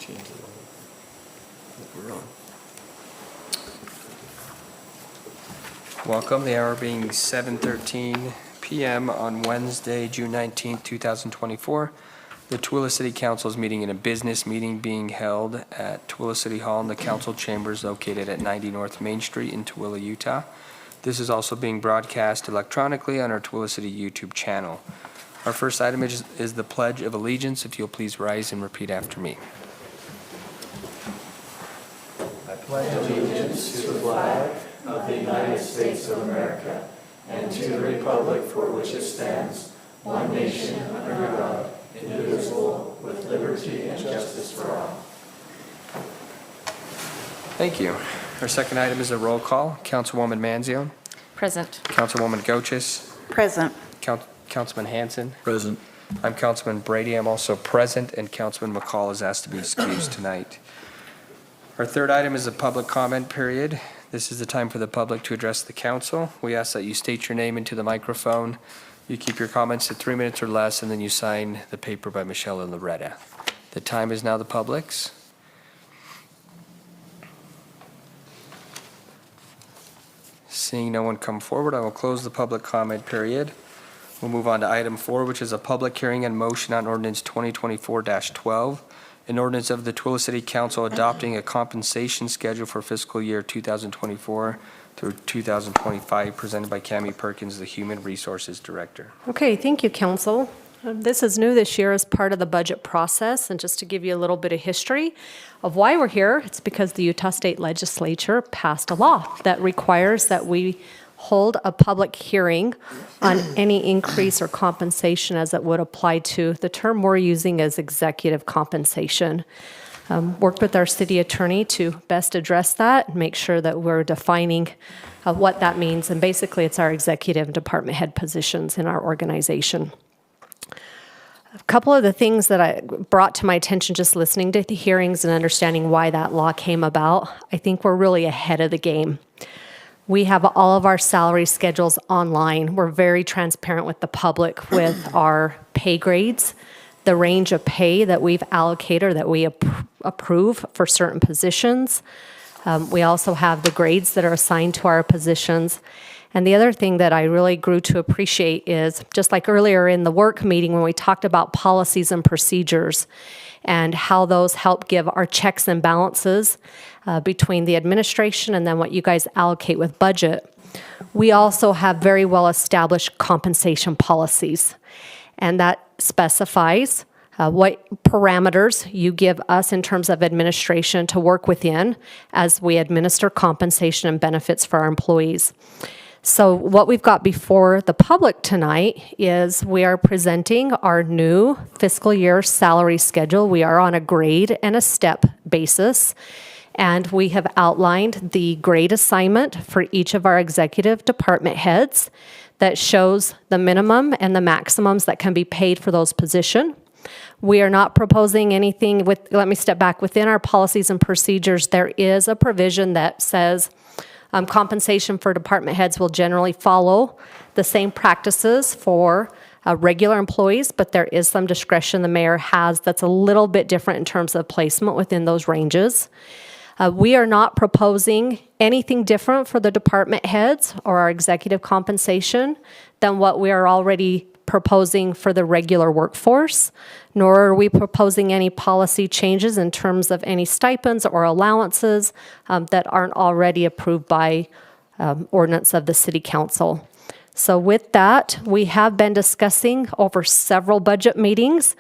Change it. We're on. Welcome. The hour being 7:13 p.m. on Wednesday, June 19th, 2024. The Tooele City Council is meeting in a business meeting being held at Tooele City Hall in the council chambers located at 90 North Main Street in Tooele, Utah. This is also being broadcast electronically on our Tooele City YouTube channel. Our first item is the Pledge of Allegiance. If you'll please rise and repeat after me. I pledge allegiance to the flag of the United States of America and to the republic for which it stands, one nation under God, indivisible, with liberty and justice for all. Thank you. Our second item is a roll call. Councilwoman Manzione. Present. Councilwoman Goches. Present. Councilman Hanson. Present. I'm Councilman Brady. I'm also present, and Councilman McCall is asked to be excused tonight. Our third item is a public comment period. This is the time for the public to address the council. We ask that you state your name into the microphone. You keep your comments to 3 minutes or less, and then you sign the paper by Michelle and Loretta. The time is now the public's. Seeing no one come forward, I will close the public comment period. We'll move on to item 4, which is a public hearing and motion on ordinance 2024-12, an ordinance of the Tooele City Council adopting a compensation schedule for fiscal year 2024 through 2025, presented by Cammie Perkins, the Human Resources Director. Okay, thank you, Council. This is new this year as part of the budget process, and just to give you a little bit of history of why we're here, it's because the Utah State Legislature passed a law that requires that we hold a public hearing on any increase or compensation as it would apply to the term we're using as executive compensation. Worked with our city attorney to best address that and make sure that we're defining what that means, and basically it's our executive and department head positions in our organization. A couple of the things that I brought to my attention just listening to the hearings and understanding why that law came about, I think we're really ahead of the game. We have all of our salary schedules online. We're very transparent with the public with our pay grades, the range of pay that we've allocated or that we approve for certain positions. We also have the grades that are assigned to our positions. And the other thing that I really grew to appreciate is, just like earlier in the work meeting when we talked about policies and procedures and how those help give our checks and balances between the administration and then what you guys allocate with budget, we also have very well established compensation policies. And that specifies what parameters you give us in terms of administration to work within as we administer compensation and benefits for our employees. So what we've got before the public tonight is we are presenting our new fiscal year salary schedule. We are on a grade and a step basis, and we have outlined the grade assignment for each of our executive department heads that shows the minimum and the maximums that can be paid for those positions. We are not proposing anything let me step back, within our policies and procedures, there is a provision that says compensation for department heads will generally follow the same practices for regular employees, but there is some discretion the mayor has that's a little bit different in terms of placement within those ranges. We are not proposing anything different for the department heads or our executive compensation than what we are already proposing for the regular workforce, nor are we proposing any policy changes in terms of any stipends or allowances that aren't already approved by ordinance of the City Council. So with that, we have been discussing over several budget meetings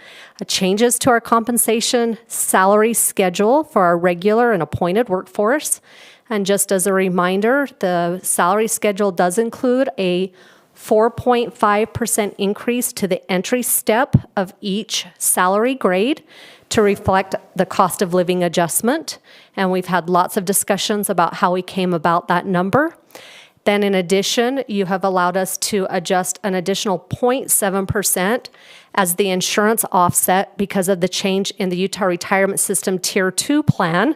changes to our compensation salary schedule for our regular and appointed workforce. And just as a reminder, the salary schedule does include a 4.5% increase to the entry step of each salary grade to reflect the cost of living adjustment. And we've had lots of discussions about how we came about that number. Then in addition, you have allowed us to adjust an additional 0.7% as the insurance offset because of the change in the Utah Retirement System Tier 2 plan,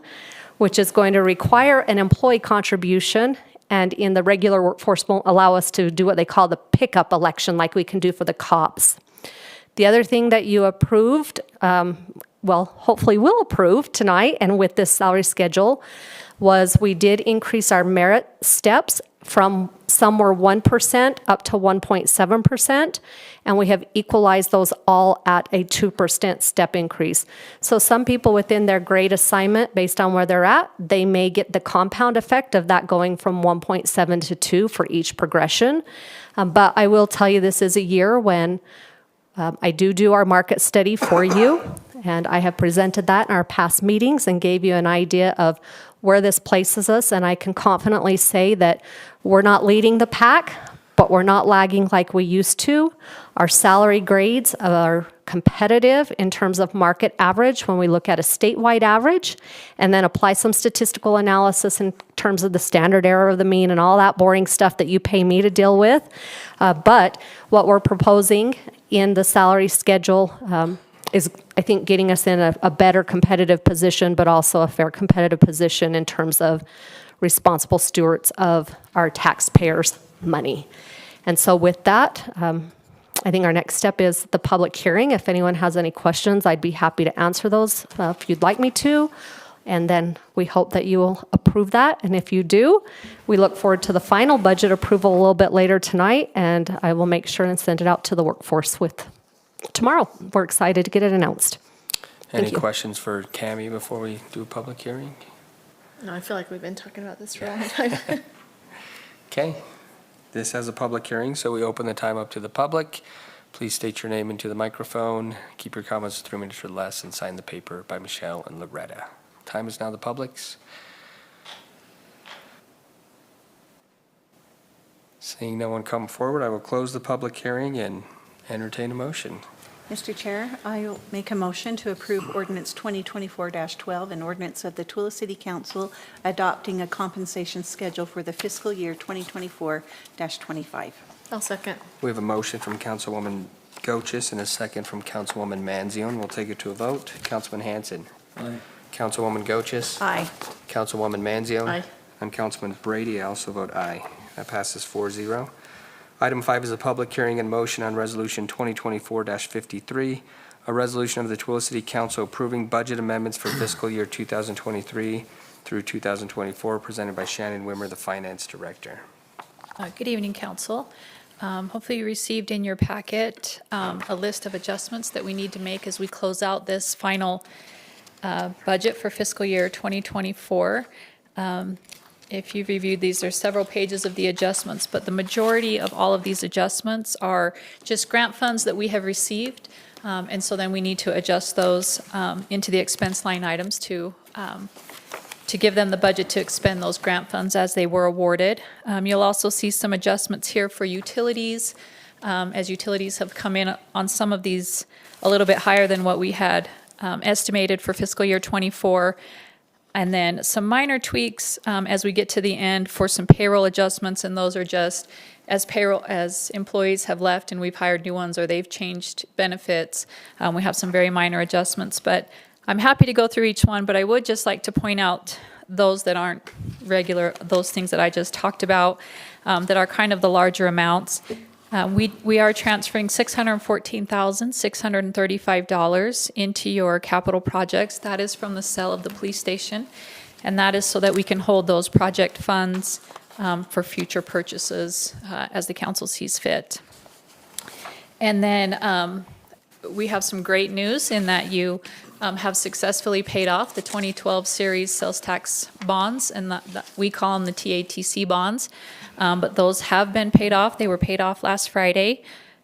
which is going to require an employee contribution, and in the regular workforce won't allow us to do what they call the pickup election like we can do for the cops. The other thing that you approved hopefully will approve tonight and with this salary schedule, was we did increase our merit steps from some were 1% up to 1.7%, and we have equalized those all at a 2% step increase. So some people within their grade assignment, based on where they're at, they may get the compound effect of that going from 1.7 to 2 for each progression. But I will tell you, this is a year when I do our market study for you, and I have presented that in our past meetings and gave you an idea of where this places us, and I can confidently say that we're not leading the pack, but we're not lagging like we used to. Our salary grades are competitive in terms of market average when we look at a statewide average, and then apply some statistical analysis in terms of the standard error of the mean and all that boring stuff that you pay me to deal with. But what we're proposing in the salary schedule is, I think, getting us in a better competitive position, but also a fair competitive position in terms of responsible stewards of our taxpayers' money. And so with that, I think our next step is the public hearing. If anyone has any questions, I'd be happy to answer those if you'd like me to. And then we hope that you will approve that. And if you do, we look forward to the final budget approval a little bit later tonight, and I will make sure and send it out to the workforce with tomorrow. We're excited to get it announced. Any Thank you. questions for Cammie before we do a public hearing? No, I feel like we've been talking about this for a long time. Okay, this has a public hearing, so we open the time up to the public. Please state your name into the microphone, keep your comments to 3 minutes or less, and sign the paper by Michelle and Loretta. Time is now the public's. Seeing no one come forward, I will close the public hearing and entertain a motion. Mr. Chair, I will make a motion to approve ordinance 2024-12, an ordinance of the Tooele City Council adopting a compensation schedule for the fiscal year 2024-25. I'll second. We have a motion from Councilwoman Gochis and a second from Councilwoman Manzione. We'll take it to a vote. Councilman Hanson. Aye. Councilwoman Gochis. Aye. Councilwoman Manzione. Aye. And Councilman Brady. I also vote aye. That passes 4-0. Item 5 is a public hearing and motion on Resolution 2024-53, a resolution of the Tooele City Council approving budget amendments for fiscal year 2023 through 2024, presented by Shannon Wimmer, the Finance Director. Good evening, Council. Hopefully you received in your packet a list of adjustments that we need to make as we close out this final budget for fiscal year 2024. If you've reviewed these, there's several pages of the adjustments, but the majority of all of these adjustments are just grant funds that we have received. And so then we need to adjust those into the expense line items to give them the budget to expend those grant funds as they were awarded. You'll also see some adjustments here for utilities, as utilities have come in on some of these a little bit higher than what we had estimated for fiscal year 24. And then some minor tweaks as we get to the end for some payroll adjustments, and those are just as employees have left and we've hired new ones or they've changed benefits. We have some very minor adjustments, but I'm happy to go through each one, but I would just like to point out those that aren't regular, those things that I just talked about, that are kind of the larger amounts. We are transferring $614,635 into your capital projects. That is from the sale of the police station, and that is so that we can hold those project funds for future purchases as the council sees fit. And then we have some great news in that you have successfully paid off the 2012 series sales tax bonds, and we call them the TATC bonds. But those have been paid off. They were paid off last Friday.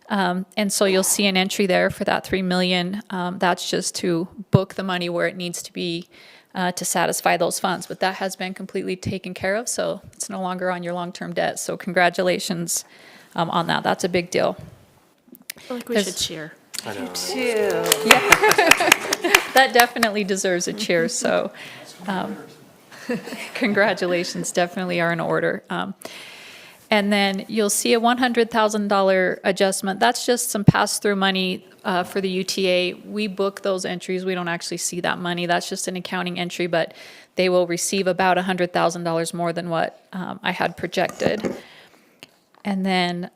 And so you'll see an entry there for that $3 million. That's just to book the money where it needs to be to satisfy those funds. But that has been completely taken care of, so it's no longer on your long-term debt. So congratulations on that. That's a big deal. I feel like we There's- should cheer. I know. That definitely deserves a cheer, so congratulations definitely are in order. And then you'll see a $100,000 adjustment. That's just some pass-through money for the UTA. We book those entries. We don't actually see that money. That's just an accounting entry, but they will receive about $100,000 more than what I had projected. And then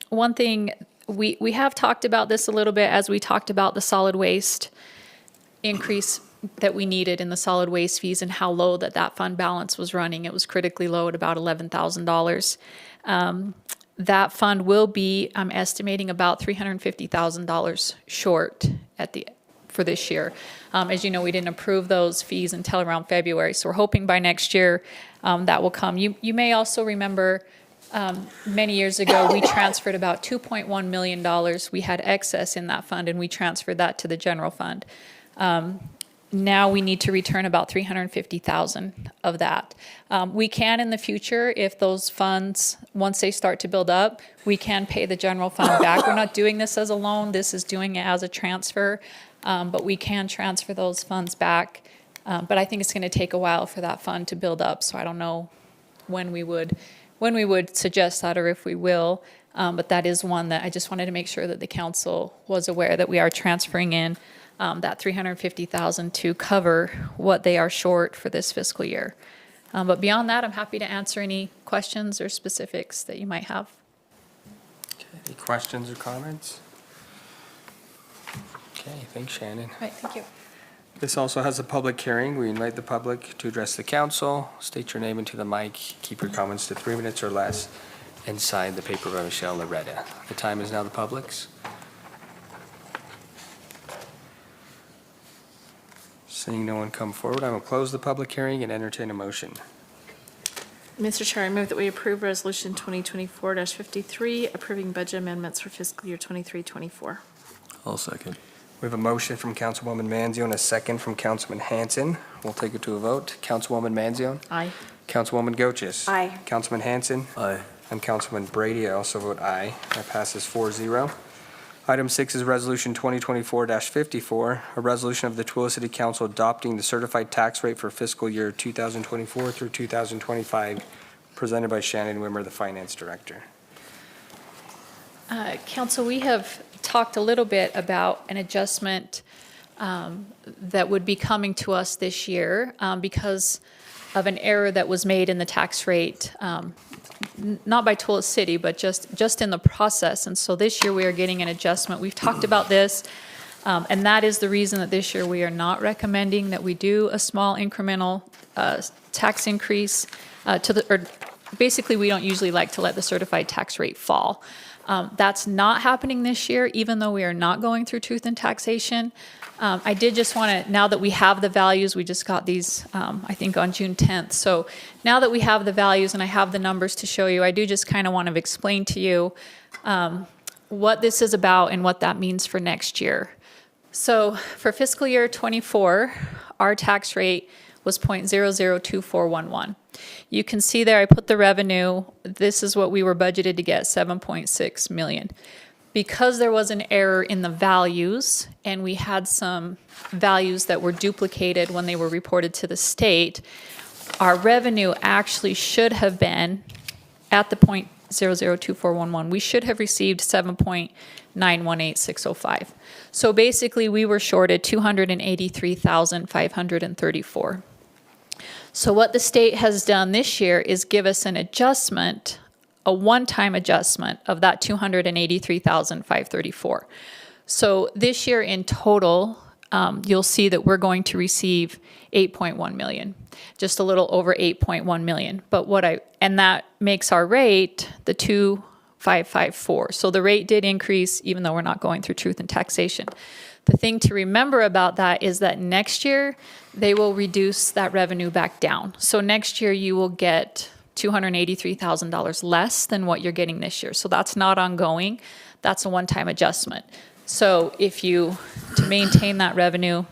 one thing, we have talked about this a little bit as we talked about the solid waste increase that we needed in the solid waste fees and how low that fund balance was running. It was critically low at about $11,000. That fund will be, I'm estimating, about $350,000 short for this year. As you know, we didn't approve those fees until around February, so we're hoping by next year that will come. You may also remember many years ago, we transferred about $2.1 million. We had excess in that fund, and we transferred that to the general fund. Now we need to return about $350,000 of that. We can in the future, if those funds, once they start to build up, we can pay the general fund back. We're not doing this as a loan. This is doing it as a transfer, but we can transfer those funds back. But I think it's going to take a while for that fund to build up, so I don't know when we would suggest that or if we will. But that is one that I just wanted to make sure that the council was aware that we are transferring in that $350,000 to cover what they are short for this fiscal year. But beyond that, I'm happy to answer any questions or specifics that you might have. Any questions or comments? Okay, thanks, Shannon. All right, thank you. This also has a public hearing. We invite the public to address the council, state your name into the mic, keep your comments to 3 minutes or less, and sign the paper by Michelle Loretta. The time is now the public's. Seeing no one come forward, I will close the public hearing and entertain a motion. Mr. Chair, I move that we approve Resolution 2024-53, approving budget amendments for fiscal year 23-24. I'll second. We have a motion from Councilwoman Manzione, a second from Councilman Hanson. We'll take it to a vote. Councilwoman Manzione? Aye. Councilwoman Goches? Aye. Councilman Hanson? Aye. I'm Councilman Brady. I also vote aye. That passes 4-0. Item 6 is Resolution 2024-54, a resolution of the Tooele City Council adopting the certified tax rate for fiscal year 2024 through 2025, presented by Shannon Wimmer, the Finance Director. Council, we have talked a little bit about an adjustment that would be coming to us this year because of an error that was made in the tax rate, not by Tooele City, but just in the process. And so this year we are getting an adjustment. We've talked about this, and that is the reason that this year we are not recommending that we do a small incremental tax increase basically we don't usually like to let the certified tax rate fall. That's not happening this year, even though we are not going through truth and taxation. I did just want to, now that we have the values, we just got these, I think, on June 10th. So now that we have the values and I have the numbers to show you, I do just kind of want to explain to you what this is about and what that means for next year. So for fiscal year 24, our tax rate was 0.002411. You can see there I put the revenue. This is what we were budgeted to get, 7.6 million. Because there was an error in the values and we had some values that were duplicated when they were reported to the state, our revenue actually should have been at the 0.002411. We should have received 7.918605. So basically we were shorted 283,534. So what the state has done this year is give us an adjustment, a one-time adjustment of that 283,534. So this year in total, you'll see that we're going to receive 8.1 million, just a little over 8.1 million. But and that makes our rate the 2,554. So the rate did increase even though we're not going through truth and taxation. The thing to remember about that is that next year they will reduce that revenue back down. So next year you will get $283,000 less than what you're getting this year. So that's not ongoing. That's a one-time adjustment. So to maintain that revenue,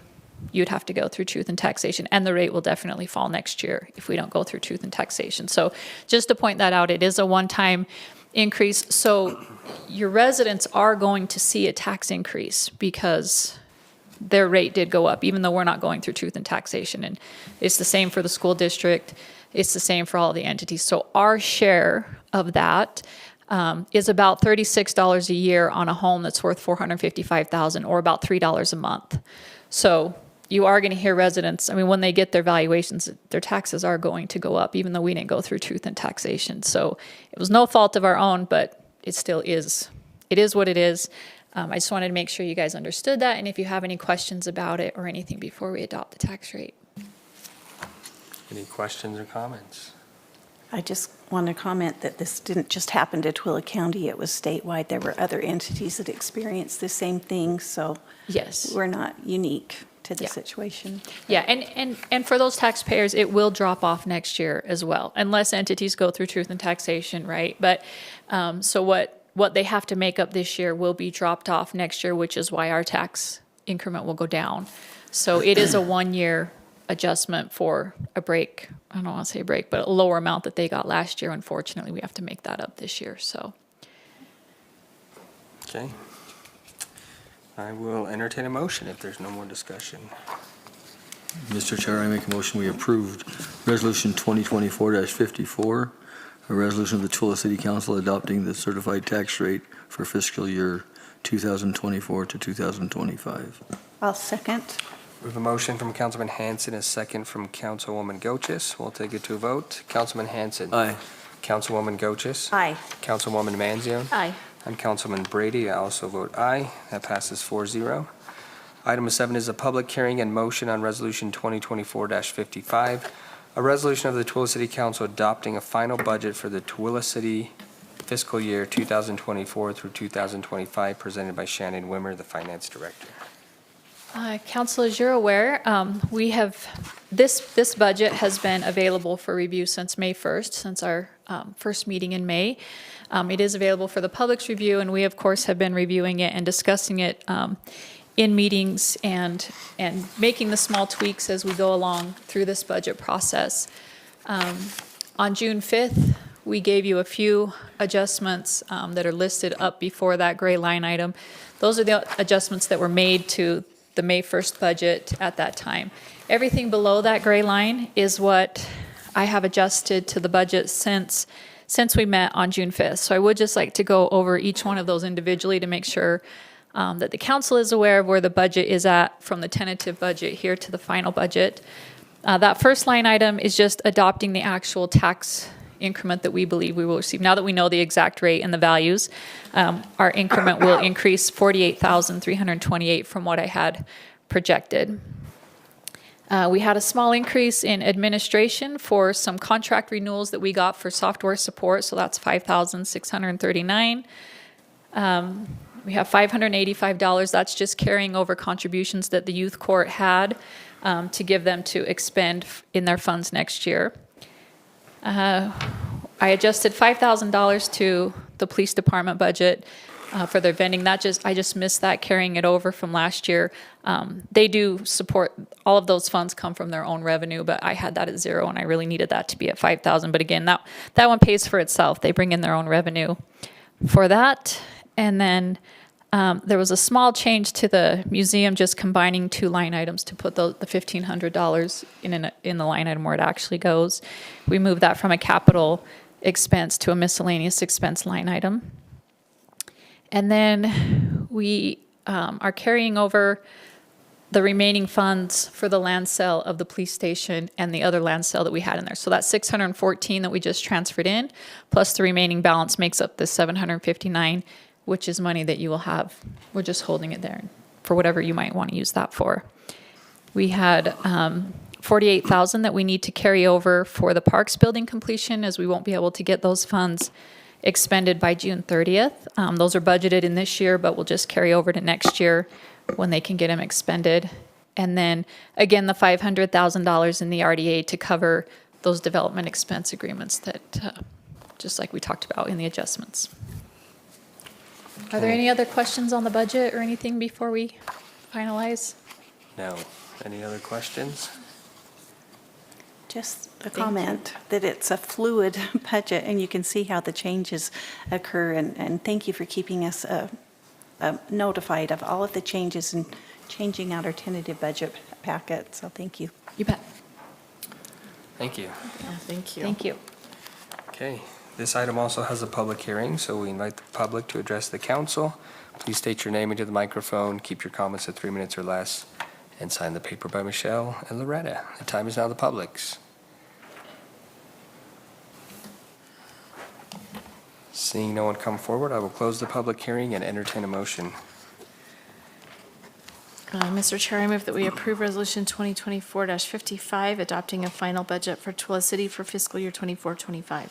you'd have to go through truth and taxation, and the rate will definitely fall next year if we don't go through truth and taxation. So just to point that out, it is a one-time increase. So your residents are going to see a tax increase because their rate did go up, even though we're not going through truth and taxation. And it's the same for the school district. It's the same for all the entities. So our share of that is about $36 a year on a home that's worth $455,000, or about $3 a month. So you are going to hear residents, when they get their valuations, their taxes are going to go up, even though we didn't go through truth and taxation. So it was no fault of our own, but it still is. It is what it is. I just wanted to make sure you guys understood that, and if you have any questions about it or anything before we adopt the tax rate. Any questions or comments? I just want to comment that this didn't just happen to Twila County, it was statewide. There were other entities that experienced the same thing, so Yes. we're not unique to the Yeah. situation. Yeah, and for those taxpayers, it will drop off next year as well, unless entities go through truth and taxation, right? But, so what they have to make up this year will be dropped off next year, which is why our tax increment will go down. So it is a 1-year adjustment for a break, I don't want to say break, but a lower amount that they got last year. Unfortunately, we have to make that up this year, so. Okay. I will entertain a motion if there's no more discussion. Mr. Chair, I make a motion we approved Resolution 2024-54, a resolution of the Tooele City Council adopting the certified tax rate for fiscal year 2024 to 2025. I'll second. We have a motion from Councilman Hanson, a second from Councilwoman Goches. We'll take it to a vote. Councilman Hanson. Aye. Councilwoman Goches. Aye. Councilwoman Manzione. Aye. I'm Councilman Brady. I also vote aye. That passes 4-0. Item 7 is a public hearing and motion on Resolution 2024-55, a resolution of the Tooele City Council adopting a final budget for the Tooele City fiscal year 2024 through 2025, presented by Shannon Wimmer, the Finance Director. Council, as you're aware, we have, this budget has been available for review since May 1st, since our first meeting in May. It is available for the public's review, and we, of course, have been reviewing it and discussing it in meetings and making the small tweaks as we go along through this budget process. On June 5th, we gave you a few adjustments that are listed up before that gray line item. Those are the adjustments that were made to the May 1st budget at that time. Everything below that gray line is what I have adjusted to the budget since we met on June 5th. So I would just like to go over each one of those individually to make sure that the council is aware of where the budget is at from the tentative budget here to the final budget. That first line item is just adopting the actual tax increment that we believe we will receive. Now that we know the exact rate and the values, our increment will increase $48,328 from what I had projected. We had a small increase in administration for some contract renewals that we got for software support, so that's $5,639. We have $585, that's just carrying over contributions that the youth court had to give them to expend in their funds next year. I adjusted $5,000 to the police department budget for their vending. I just missed that, carrying it over from last year. They do support, all of those funds come from their own revenue, but I had that at 0 and I really needed that to be at 5,000. But again, that one pays for itself. They bring in their own revenue for that. And then there was a small change to the museum, just combining two line items to put the $1,500 in the line item where it actually goes. We moved that from a capital expense to a miscellaneous expense line item. And then we are carrying over the remaining funds for the land sale of the police station and the other land sale that we had in there. So that $614 that we just transferred in, plus the remaining balance makes up the $759, which is money that you will have. We're just holding it there for whatever you might want to use that for. We had $48,000 that we need to carry over for the parks building completion, as we won't be able to get those funds expended by June 30th. Those are budgeted in this year, but we'll just carry over to next year when they can get them expended. And then again, the $500,000 in the RDA to cover those development expense agreements that, just like we talked about in the adjustments. Are there any other questions on the budget or anything before we finalize? No. Any other questions? Just a comment that it's a fluid budget, and you can see how the changes occur, and thank you for keeping us notified of all of the changes and changing out our tentative budget packet, so thank you. You bet. Thank you. Thank you. Thank you. Okay. This item also has a public hearing, so we invite the public to address the council. Please state your name into the microphone, keep your comments at 3 minutes or less, and sign the paper by Michelle and Loretta. The time is now the public's. Seeing no one come forward, I will close the public hearing and entertain a motion. Mr. Chair, I move that we approve Resolution 2024-55, adopting a final budget for Twila City for fiscal year 24-25.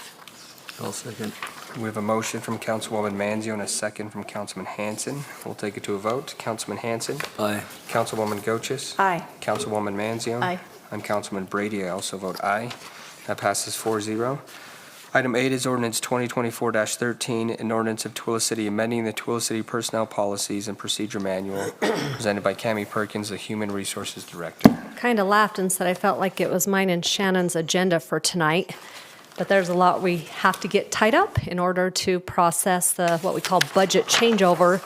I'll second. We have a motion from Councilwoman Manzio and a second from Councilman Hanson. We'll take it to a vote. Councilman Hanson. Aye. Councilwoman Goches. Aye. Councilwoman Manzio. Aye. I'm Councilman Brady. I also vote aye. That passes 4-0. Item 8 is ordinance 2024-13, an ordinance of Twila City amending the Twila City Personnel Policies and Procedure Manual, presented by Cammie Perkins, the Human Resources Director. Kind of laughed and said I felt like it was mine and Shannon's agenda for tonight. But there's a lot we have to get tied up in order to process the, what we call budget changeover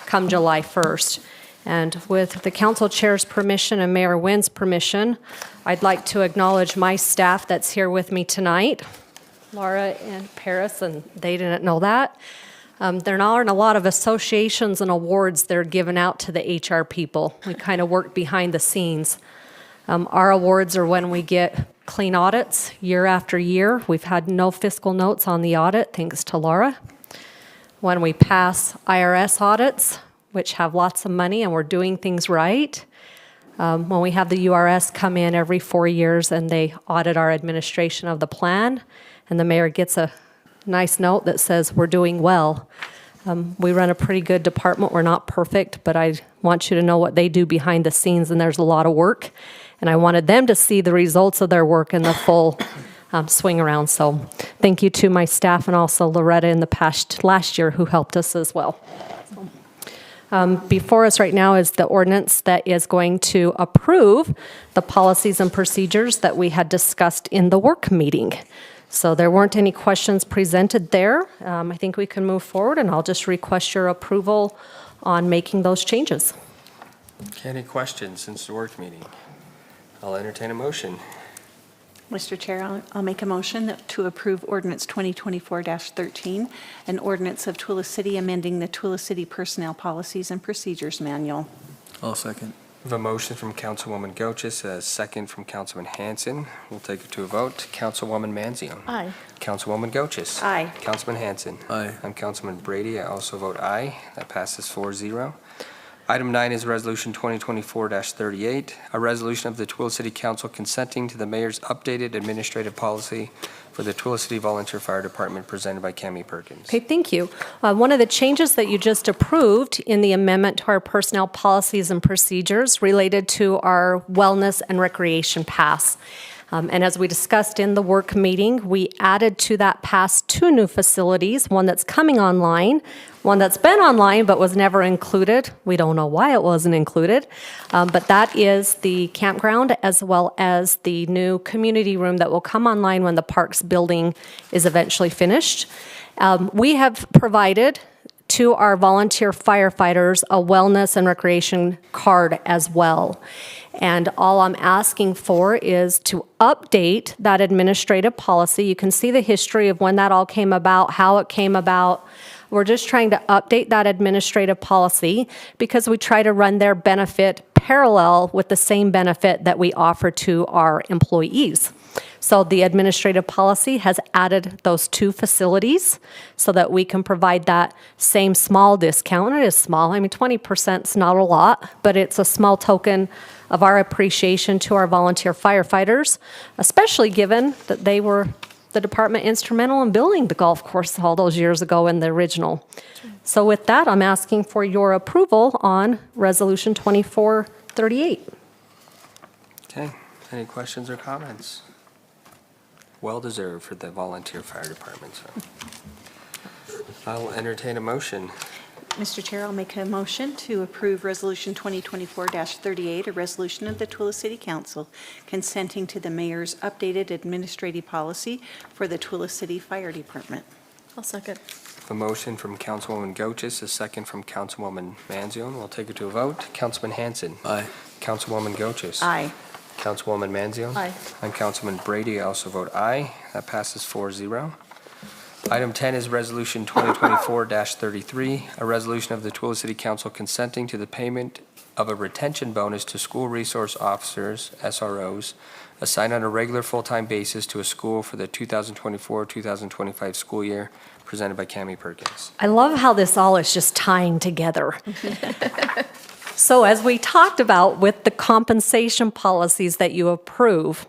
come July 1st. And with the council chair's permission and Mayor Wynn's permission, I'd like to acknowledge my staff that's here with me tonight, Laura and Paris, and they didn't know that. There aren't a lot of associations and awards that are given out to the HR people. We kind of work behind the scenes. Our awards are when we get clean audits year after year. We've had no fiscal notes on the audit, thanks to Laura. When we pass IRS audits, which have lots of money and we're doing things right. When we have the URS come in every 4 years and they audit our administration of the plan, and the mayor gets a nice note that says we're doing well. We run a pretty good department. We're not perfect, but I want you to know what they do behind the scenes, and there's a lot of work. And I wanted them to see the results of their work in the full swing around. So thank you to my staff and also Loretta in the last year who helped us as well. Before us right now is the ordinance that is going to approve the policies and procedures that we had discussed in the work meeting. So there weren't any questions presented there. I think we can move forward, and I'll just request your approval on making those changes. Okay, any questions since the work meeting? I'll entertain a motion. Mr. Chair, I'll make a motion to approve ordinance 2024-13, an ordinance of Twila City amending the Twila City Personnel Policies and Procedures Manual. I'll second. We have a motion from Councilwoman Goches, a second from Councilman Hanson. We'll take it to a vote. Councilwoman Manzio. Aye. Councilwoman Goches. Aye. Councilman Hanson. Aye. I'm Councilman Brady. I also vote aye. That passes 4-0. Item 9 is Resolution 2024-38, a resolution of the Twila City Council consenting to the mayor's updated administrative policy for the Twila City Volunteer Fire Department, presented by Cammie Perkins. Okay, thank you. One of the changes that you just approved in the amendment to our personnel policies and procedures related to our wellness and recreation pass. And as we discussed in the work meeting, we added to that pass 2 new facilities, one that's coming online, one that's been online but was never included. We don't know why it wasn't included, but that is the campground as well as the new community room that will come online when the parks building is eventually finished. We have provided to our volunteer firefighters a wellness and recreation card as well. And all I'm asking for is to update that administrative policy. You can see the history of when that all came about, how it came about. We're just trying to update that administrative policy because we try to run their benefit parallel with the same benefit that we offer to our employees. So the administrative policy has added those 2 facilities so that we can provide that same small discount. It is small. I mean, 20% is not a lot, but it's a small token of our appreciation to our volunteer firefighters, especially given that they were the department instrumental in building the golf course all those years ago in the original. So with that, I'm asking for your approval on Resolution 2438. Okay, any questions or comments? Well deserved for the volunteer fire department, so. I'll entertain a motion. Mr. Chair, I'll make a motion to approve Resolution 2024-38, a resolution of the Twila City Council consenting to the mayor's updated administrative policy for the Twila City Fire Department. I'll second. A motion from Councilwoman Goches, a second from Councilwoman Manzio. We'll take it to a vote. Councilman Hanson. Aye. Councilwoman Goches. Aye. Councilwoman Manzio. Aye. I'm Councilman Brady. I also vote aye. That passes 4-0. Item 10 is Resolution 2024-33, a resolution of the Twila City Council consenting to the payment of a retention bonus to school resource officers, SROs, assigned on a regular full-time basis to a school for the 2024-2025 school year, presented by Cammie Perkins. I love how this all is just tying together. So as we talked about with the compensation policies that you approve,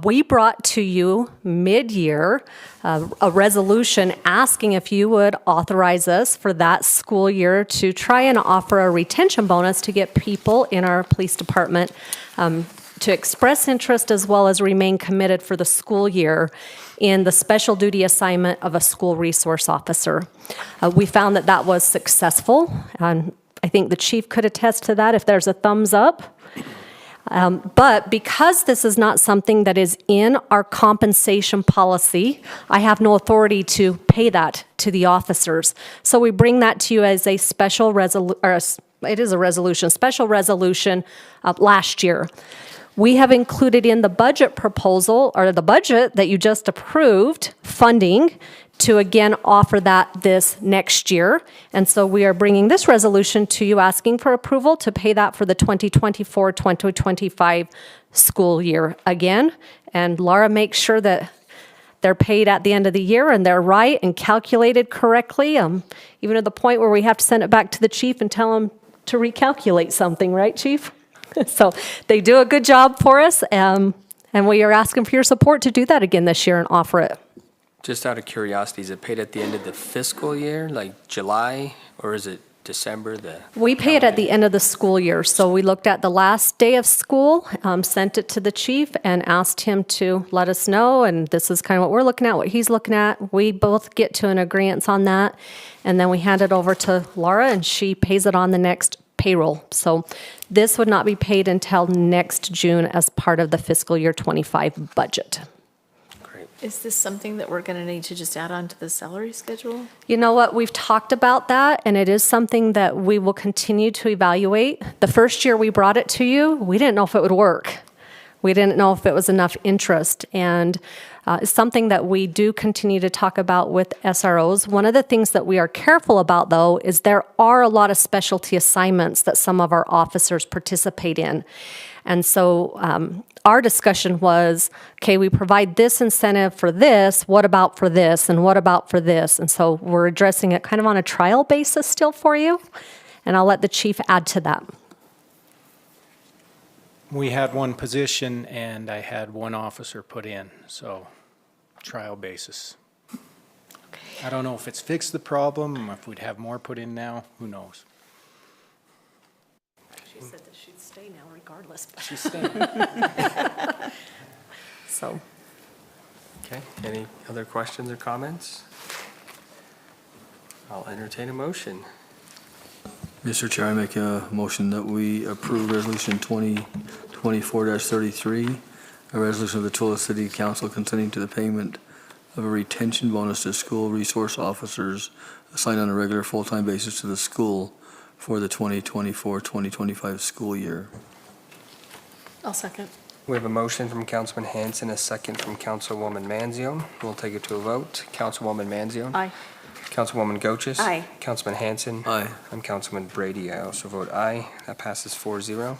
we brought to you mid-year a resolution asking if you would authorize us for that school year to try and offer a retention bonus to get people in our police department to express interest as well as remain committed for the school year in the special duty assignment of a school resource officer. We found that that was successful, and I think the chief could attest to that if there's a thumbs up. But because this is not something that is in our compensation policy, I have no authority to pay that to the officers. So we bring that to you as a special special resolution last year. We have included in the budget proposal, or the budget that you just approved, funding to again offer that this next year. And so we are bringing this resolution to you asking for approval to pay that for the 2024-2025 school year again. And Laura makes sure that they're paid at the end of the year and they're right and calculated correctly, even to the point where we have to send it back to the chief and tell him to recalculate something, right, Chief? So they do a good job for us, and we are asking for your support to do that again this year and offer it. Just out of curiosity, is it paid at the end of the fiscal year, like July, or is it December? We pay it at the end of the school year. So we looked at the last day of school, sent it to the chief, and asked him to let us know. And this is kind of what we're looking at, what he's looking at. We both get to an agreement on that. And then we hand it over to Laura, and she pays it on the next payroll. So this would not be paid until next June as part of the fiscal year 25 budget. Great. Is this something that we're going to need to just add on to the salary schedule? You know what? We've talked about that, and it is something that we will continue to evaluate. The first year we brought it to you, we didn't know if it would work. We didn't know if it was enough interest, and it's something that we do continue to talk about with SROs. One of the things that we are careful about, though, is there are a lot of specialty assignments that some of our officers participate in. And so our discussion was, okay, we provide this incentive for this, what about for this, and what about for this? And so we're addressing it kind of on a trial basis still for you, and I'll let the chief add to that. We had one position and I had one officer put in, so trial basis. I don't know if it's fixed the problem, if we'd have more put in now, who knows? She said that she'd stay now regardless. She's staying. So, Okay, any other questions or comments? I'll entertain a motion. Mr. Chair, I make a motion that we approve Resolution 2024-33, a resolution of the Tooele City Council consenting to the payment of a retention bonus to school resource officers assigned on a regular full-time basis to the school for the 2024-2025 school year. I'll second. We have a motion from Councilman Hanson, a second from Councilwoman Manzione. We'll take it to a vote. Councilwoman Manzione? Aye. Councilwoman Goches? Aye. Councilman Hanson? Aye. I'm Councilman Brady. I also vote aye. That passes 4-0.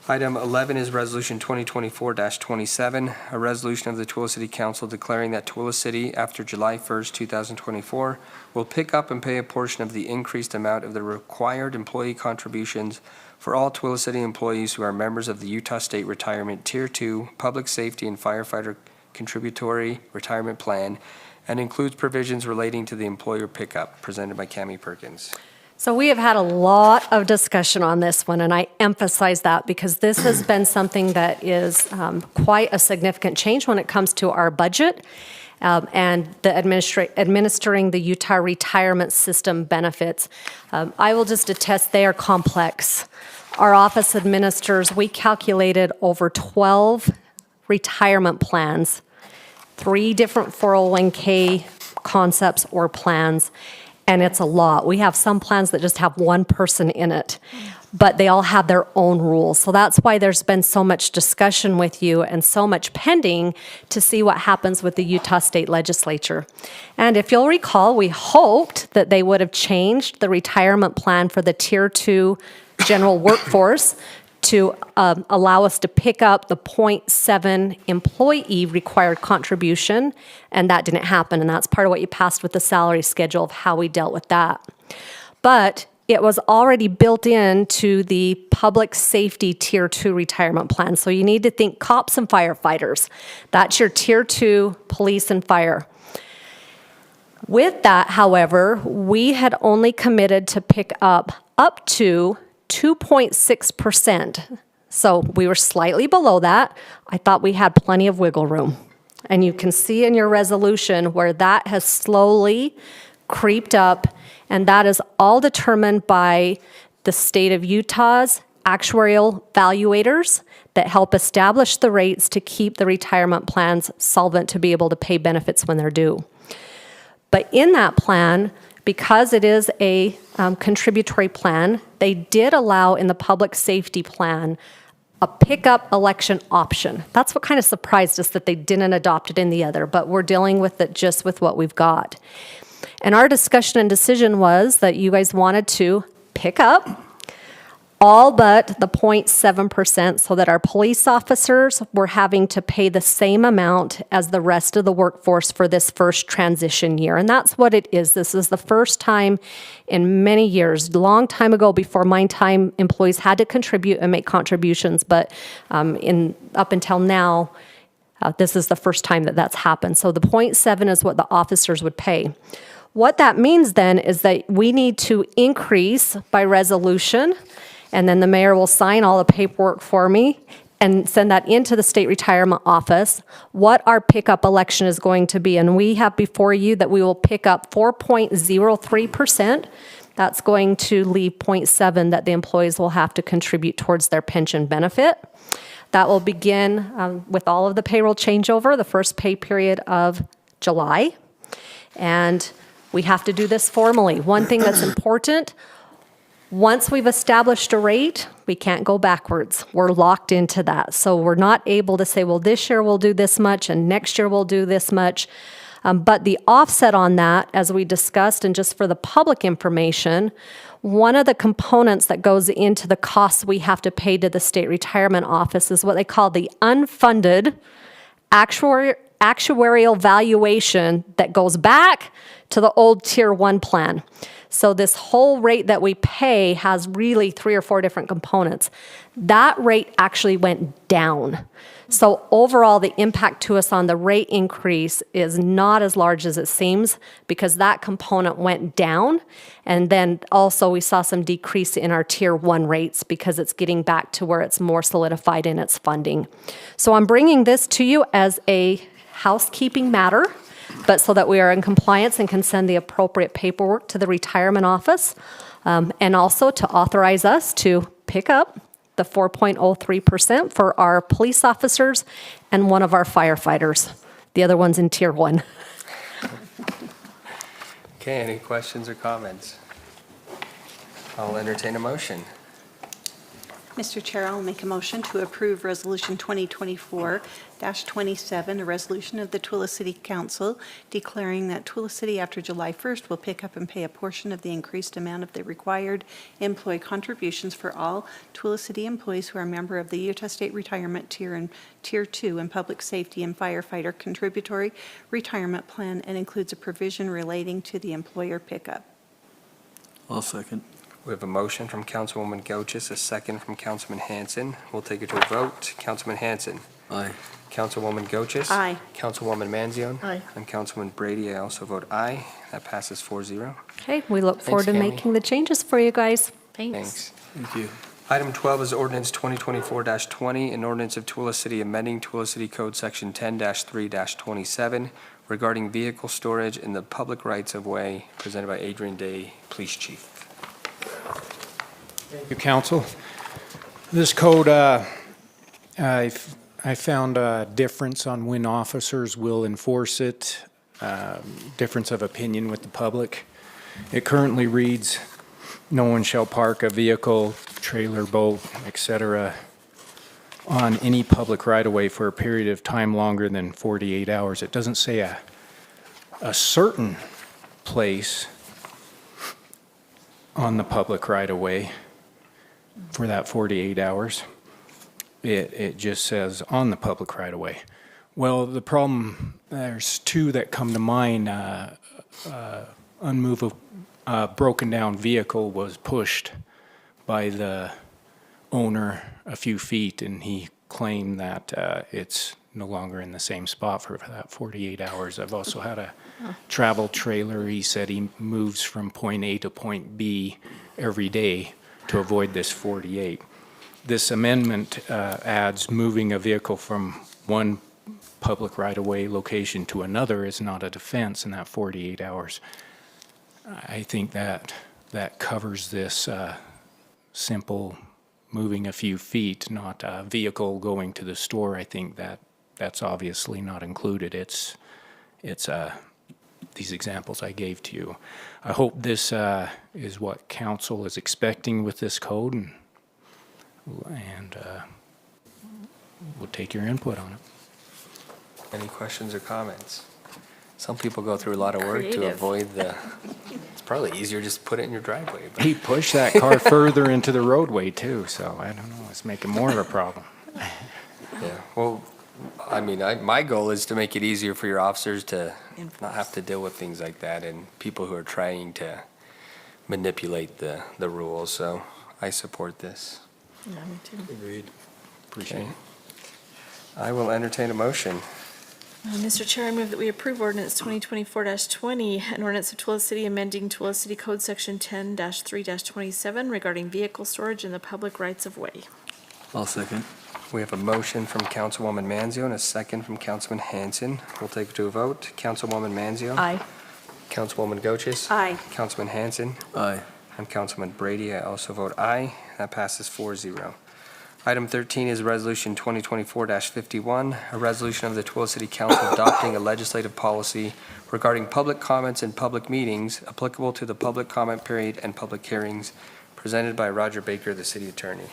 Item 11 is Resolution 2024-27, a resolution of the Tooele City Council declaring that Tooele City, after July 1st, 2024, will pick up and pay a portion of the increased amount of the required employee contributions for all Tooele City employees who are members of the Utah State Retirement Tier 2 Public Safety and Firefighter Contributory Retirement Plan, and includes provisions relating to the employer pickup, presented by Cammie Perkins. so we have had a lot of discussion on this one, and I emphasize that because this has been something that is quite a significant change when it comes to our budget and the administering the Utah retirement system benefits. I will just attest they are complex. Our office administers, we calculated over 12 retirement plans, 3 different 401k concepts or plans, and it's a lot. We have some plans that just have one person in it, but they all have their own rules. So that's why there's been so much discussion with you and so much pending to see what happens with the Utah State Legislature. And if you'll recall, we hoped that they would have changed the retirement plan for the Tier 2 general workforce to allow us to pick up the 0.7 employee required contribution, and that didn't happen, and that's part of what you passed with the salary schedule of how we dealt with that. But it was already built into the public safety Tier 2 retirement plan. So you need to think cops and firefighters. That's your Tier 2 police and fire. With that, however, we had only committed to pick up to 2.6%. So we were slightly below that. I thought we had plenty of wiggle room. And you can see in your resolution where that has slowly creeped up, and that is all determined by the state of Utah's actuarial valuators that help establish the rates to keep the retirement plans solvent to be able to pay benefits when they're due. But in that plan, because it is a contributory plan, they did allow in the public safety plan a pickup election option. That's what kind of surprised us that they didn't adopt it in the other, but we're dealing with it just with what we've got. And our discussion and decision was that you guys wanted to pick up all but the 0.7% so that our police officers were having to pay the same amount as the rest of the workforce for this first transition year. And that's what it is. This is the first time in many years, long time ago before my time, employees had to contribute and make contributions. But up until now, this is the first time that that's happened. So the 0.7 is what the officers would pay. What that means then is that we need to increase by resolution, and then the mayor will sign all the paperwork for me and send that into the state retirement office, what our pickup election is going to be. And we have before you that we will pick up 4.03%. That's going to leave 0.7 that the employees will have to contribute towards their pension benefit. That will begin with all of the payroll changeover, the first pay period of July. And we have to do this formally. One thing that's important, once we've established a rate, we can't go backwards. We're locked into that. So we're not able to say, well, this year we'll do this much and next year we'll do this much. But the offset on that, as we discussed, and just for the public information, one of the components that goes into the costs we have to pay to the state retirement office is what they call the unfunded actuarial valuation that goes back to the old Tier 1 plan. So this whole rate that we pay has really 3 or 4 different components. That rate actually went down. So overall, the impact to us on the rate increase is not as large as it seems because that component went down. And then also we saw some decrease in our Tier 1 rates because it's getting back to where it's more solidified in its funding. So I'm bringing this to you as a housekeeping matter, but so that we are in compliance and can send the appropriate paperwork to the retirement office, and also to authorize us to pick up the 4.03% for our police officers and one of our firefighters. The other one's in Tier 1. Okay, any questions or comments? I'll entertain a motion. Mr. Chair, I'll make a motion to approve Resolution 2024-27, a resolution of the Tooele City Council declaring that Tooele City after July 1st will pick up and pay a portion of the increased amount of the required employee contributions for all Tooele City employees who are a member of the Utah State Retirement Tier and Tier 2 and Public Safety and Firefighter Contributory Retirement Plan, and includes a provision relating to the employer pickup. I'll second. We have a motion from Councilwoman Goches, a second from Councilman Hanson. We'll take it to a vote. Councilman Hanson. Aye. Councilwoman Goches. Aye. Councilwoman Manzione. Aye. And Councilman Brady, I also vote aye. That passes 4-0. Okay, we look forward to Tammy. making the changes for you guys. Thanks. Thank you. Item 12 is ordinance 2024-20, an ordinance of Tooele City amending Tooele City Code Section 10-3-27 regarding vehicle storage in the public rights of way, presented by Adrian Day, Police Chief. Thank you, council. This code, I found a difference on when officers will enforce it, difference of opinion with the public. It currently reads, no one shall park a vehicle, trailer, boat, etc., on any public right-of-way for a period of time longer than 48 hours. It doesn't say a certain place on the public right-of-way for that 48 hours. It just says on the public right-of-way. Well, the problem, there's 2 that come to mind, broken down vehicle was pushed by the owner a few feet, and he claimed that it's no longer in the same spot for that 48 hours. I've also had a travel trailer. He said he moves from point A to point B every day to avoid this 48. This amendment adds moving a vehicle from one public right-of-way location to another is not a defense in that 48 hours. I think that covers this simple moving a few feet, not a vehicle going to the store. I think that's obviously not included. It's these examples I gave to you. I hope this is what council is expecting with this code, and we'll take your input on it. Any questions or comments? Some people go through a lot of work to Creative. avoid it's probably easier just to put it in your driveway. But He pushed that car further into the roadway too, so I don't know, it's making more of a problem. yeah, well, I mean, my goal is to make it easier for your officers to not have to deal with things like that and people who are trying to manipulate the rules. So I support this. Yeah, me too. Agreed. Appreciate it. I will entertain a motion. Mr. Chair, I move that we approve ordinance 2024-20, an ordinance of Tooele City amending Tooele City Code Section 10-3-27 regarding vehicle storage in the public rights-of-way. I'll second. We have a motion from Councilwoman Manzio and a second from Councilman Hanson. We'll take it to a vote. Councilwoman Manzio. Aye. Councilwoman Goches. Aye. Councilman Hanson. Aye. I'm Councilman Brady. I also vote aye. That passes 4-0. Item 13 is Resolution 2024-51, a resolution of the Tooele City Council adopting a legislative policy regarding public comments in public meetings applicable to the public comment period and public hearings, presented by Roger Baker, the city attorney.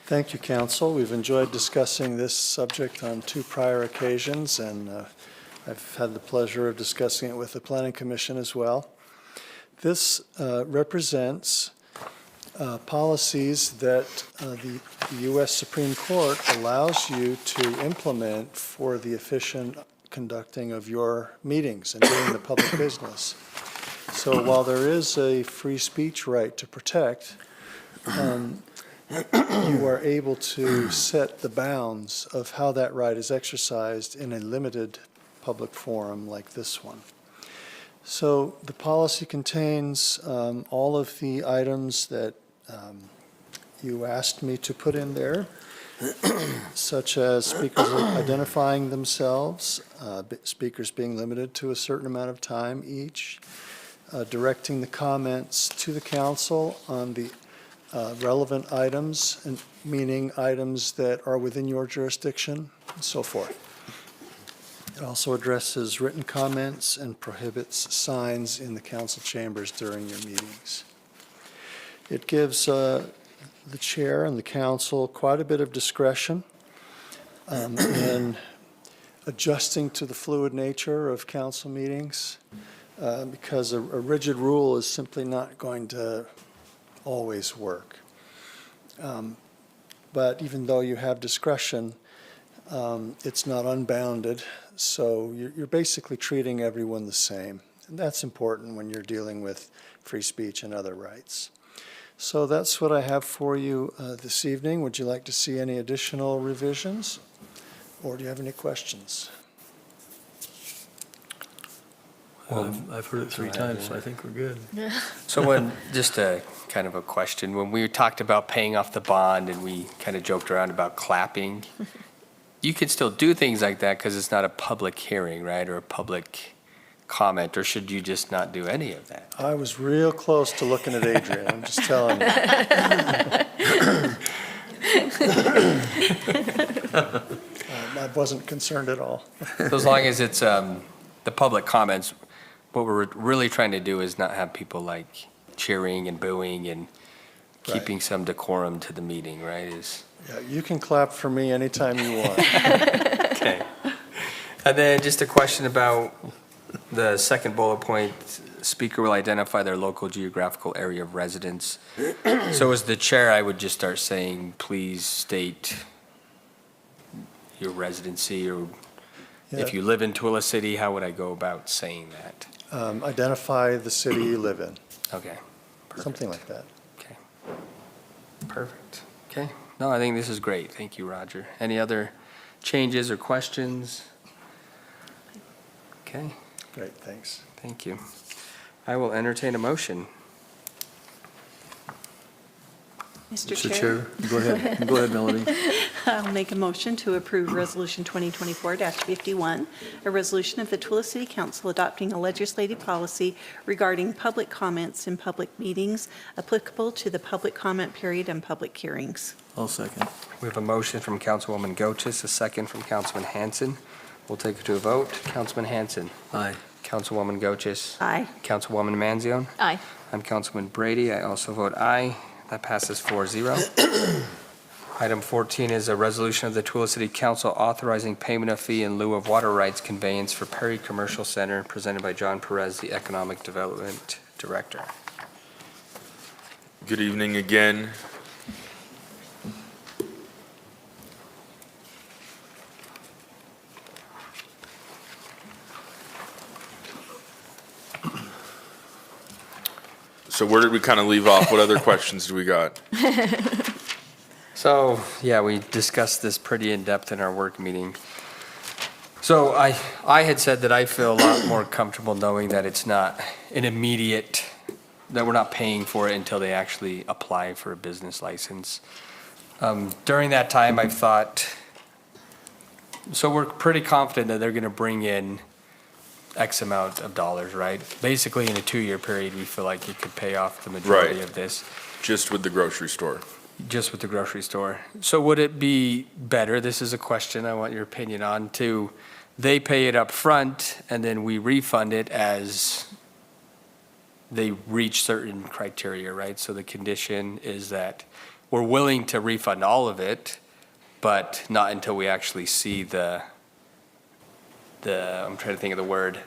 Thank you, Council. We've enjoyed discussing this subject on 2 prior occasions, and I've had the pleasure of discussing it with the Planning Commission as well. This represents policies that the U.S. Supreme Court allows you to implement for the efficient conducting of your meetings and doing the public business. So while there is a free speech right to protect, you are able to set the bounds of how that right is exercised in a limited public forum like this one. So the policy contains all of the items that you asked me to put in there, such as speakers identifying themselves, speakers being limited to a certain amount of time each, directing the comments to the council on the relevant items, and meaning items that are within your jurisdiction, and so forth. It also addresses written comments and prohibits signs in the council chambers during your meetings. It gives the chair and the council quite a bit of discretion in adjusting to the fluid nature of council meetings, because a rigid rule is simply not going to always work. But even though you have discretion, it's not unbounded, so you're basically treating everyone the same. And that's important when you're dealing with free speech and other rights. So that's what I have for you this evening. Would you like to see any additional revisions? Or do you have any questions? I've heard it 3 times, so I think we're good. So just a kind of a question, when we talked about paying off the bond and we kind of joked around about clapping, you can still do things like that because it's not a public hearing, right, or a public comment, or should you just not do any of that? I was real close to looking at Adrian, I'm just telling you. I wasn't concerned at all. So as long as it's the public comments, what we're really trying to do is not have people like cheering and booing and keeping some decorum to the meeting, right? Yeah, you can clap for me anytime you want. Okay. And then just a question about the second bullet point, speaker will identify their local geographical area of residence. So as the chair, I would just start saying, please state your residency, or if you live in Tooele City, how would I go about saying that? identify the city you live in, Okay. Perfect. something like that. Okay. Perfect. Okay. No, I think this is great. Thank you, Roger. Any other changes or questions? Okay, Great, thanks. thank you. I will entertain a motion. Mr. Chair, Go ahead. Go ahead, Melanie. I'll make a motion to approve Resolution 2024-51, a resolution of the Tooele City Council adopting a legislative policy regarding public comments in public meetings applicable to the public comment period and public hearings. I'll second. We have a motion from Councilwoman Goches, a second from Councilman Hanson. We'll take it to a vote. Councilman Hanson. Aye. Councilwoman Goches. Aye. Councilwoman Manzione. Aye. I'm Councilman Brady. I also vote aye. That passes 4-0. Item 14 is a resolution of the Tooele City Council authorizing payment of fee in lieu of water rights conveyance for Perry Commercial Center, presented by John Perez, the Economic Development Director. Good evening again. So where did we kind of leave off? What other questions do we got? So, yeah, we discussed this pretty in-depth in our work meeting. So I had said that I feel a lot more comfortable knowing that it's not an immediate, that we're not paying for it until they actually apply for a business license. During that time, I've thought, so we're pretty confident that they're going to bring in X amount of dollars, right? Basically, in a 2-year period, we feel like you could pay off the majority Right. of this. Just with the grocery store. Just with the grocery store. So would it be better, this is a question I want your opinion on, to they pay it up front and then we refund it as they reach certain criteria, right? So the condition is that we're willing to refund all of it, but not until we actually see I'm trying to think of the word,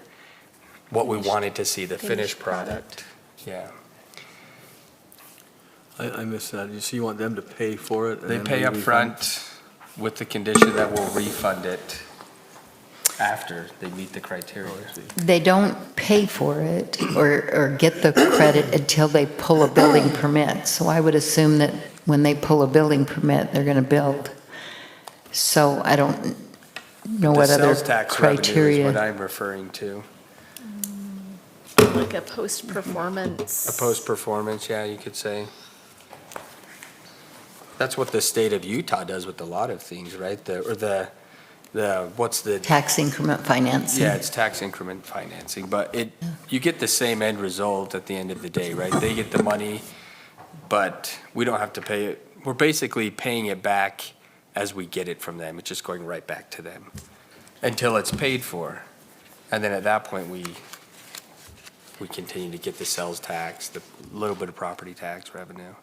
what we wanted to see, the finished product. Yeah. I missed that. So you want them to pay for it? and They then pay we up refund? front with the condition that we'll refund it after they meet the criteria. They don't pay for it or get the credit until they pull a building permit. So I would assume that when they pull a building permit, they're going to build. So I don't know what other The sales tax revenue is what criteria. I'm referring to. Like a post-performance. A post-performance, yeah, you could say. That's what the state of Utah does with a lot of things, right? What's the? Tax increment financing. Yeah, it's tax increment financing, but you get the same end result at the end of the day, right? They get the money, but we don't have to pay it. We're basically paying it back as we get it from them. It's just going right back to them until it's paid for. And then at that point, we continue to get the sales tax, the little bit of property tax revenue.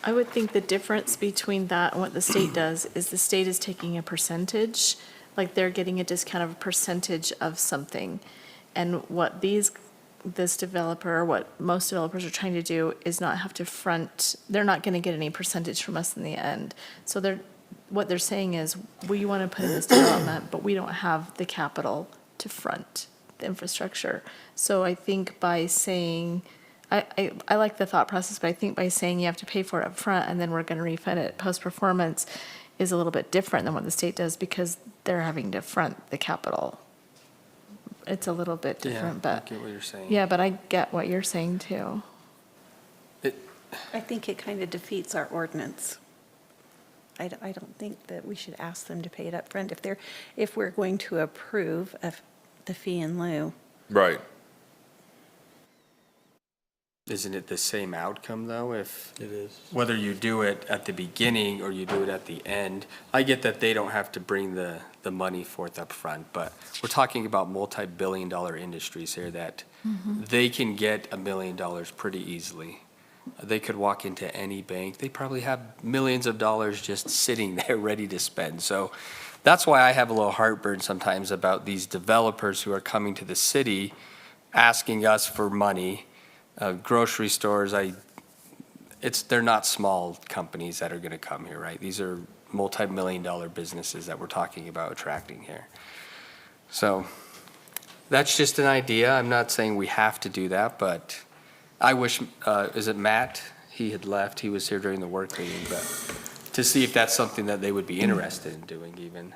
I would think the difference between that and what the state does is the state is taking a percentage, like they're getting a discount of a percentage of something. And what this developer, or what most developers are trying to do is not have to front, they're not going to get any percentage from us in the end. So what they're saying is, we want to put in this development, but we don't have the capital to front the infrastructure. So I think by saying, I like the thought process, but I think by saying you have to pay for it up front and then we're going to refund it post-performance is a little bit different than what the state does because they're having to front the capital. It's a little bit different, I but, get what you're saying. yeah, but I get what you're saying too. I think it kind of defeats our ordinance. I don't think that we should ask them to pay it up front if we're going to approve of the fee in lieu. Right. Isn't it the same outcome, though, if, It is. whether you do it at the beginning or you do it at the end? I get that they don't have to bring the money forth up front, but we're talking about multi-billion-dollar industries here that they can get $1 million pretty easily. They could walk into any bank. They probably have millions of dollars just sitting there ready to spend. So that's why I have a little heartburn sometimes about these developers who are coming to the city asking us for money. Grocery stores, they're not small companies that are going to come here, right? These are multi-million-dollar businesses that we're talking about attracting here. So That's just an idea. I'm not saying we have to do that, but I wish, is it Matt? He had left. He was here during the work meeting, but to see if that's something that they would be interested in doing even.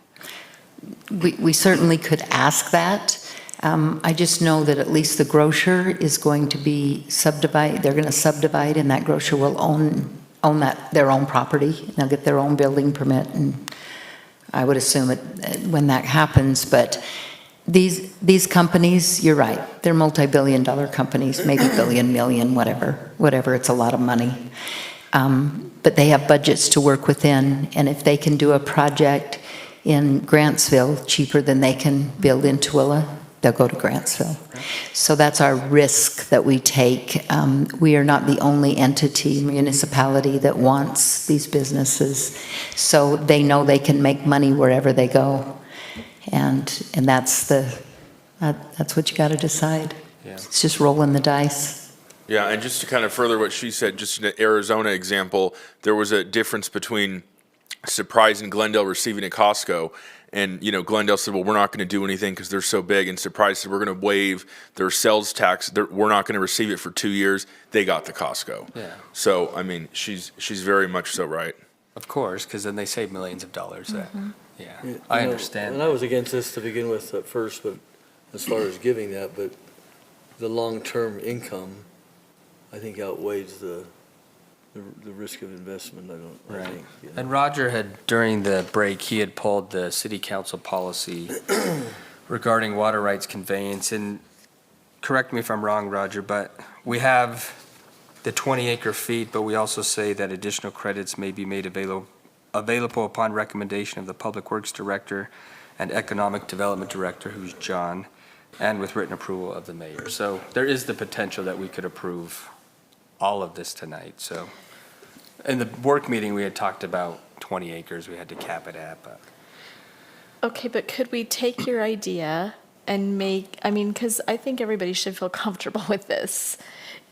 We certainly could ask that. I just know that at least the grocer is going to be subdivide, they're going to subdivide, and that grocer will own that, their own property. They'll get their own building permit, and I would assume it, when that happens, but these companies, you're right, they're multi-billion-dollar companies, maybe billion, million, whatever, it's a lot of money. But they have budgets to work within, and if they can do a project in Grantsville cheaper than they can build in Tooele, they'll go to Grantsville. So that's our risk that we take. We are not the only entity, municipality that wants these businesses. So they know they can make money wherever they go. And that's what you got to decide. Yeah. It's just rolling the dice. Yeah, and just to kind of further what she said, just in the Arizona example, there was a difference between Surprise and Glendale receiving a Costco. And, Glendale said, well, we're not going to do anything because they're so big. And Surprise said, we're going to waive their sales tax. We're not going to receive it for 2 years. They got the Costco. Yeah. So, I mean, she's very much so right. Of course, because then they save millions of dollars. Yeah, You I know, understand. And I was against this to begin with at first, but as far as giving that, but the long-term income, I think outweighs the risk of investment, I Right. think. And Roger had, during the break, he had pulled the city council policy regarding water rights conveyance. And correct me if I'm wrong, Roger, but we have the 20 acre feet, but we also say that additional credits may be made available upon recommendation of the Public Works Director and Economic Development Director, who's John, and with written approval of the mayor. So there is the potential that we could approve all of this tonight, so. In the work meeting, we had talked about 20 acres we had to cap it at, but. Okay, but could we take your idea and because I think everybody should feel comfortable with this,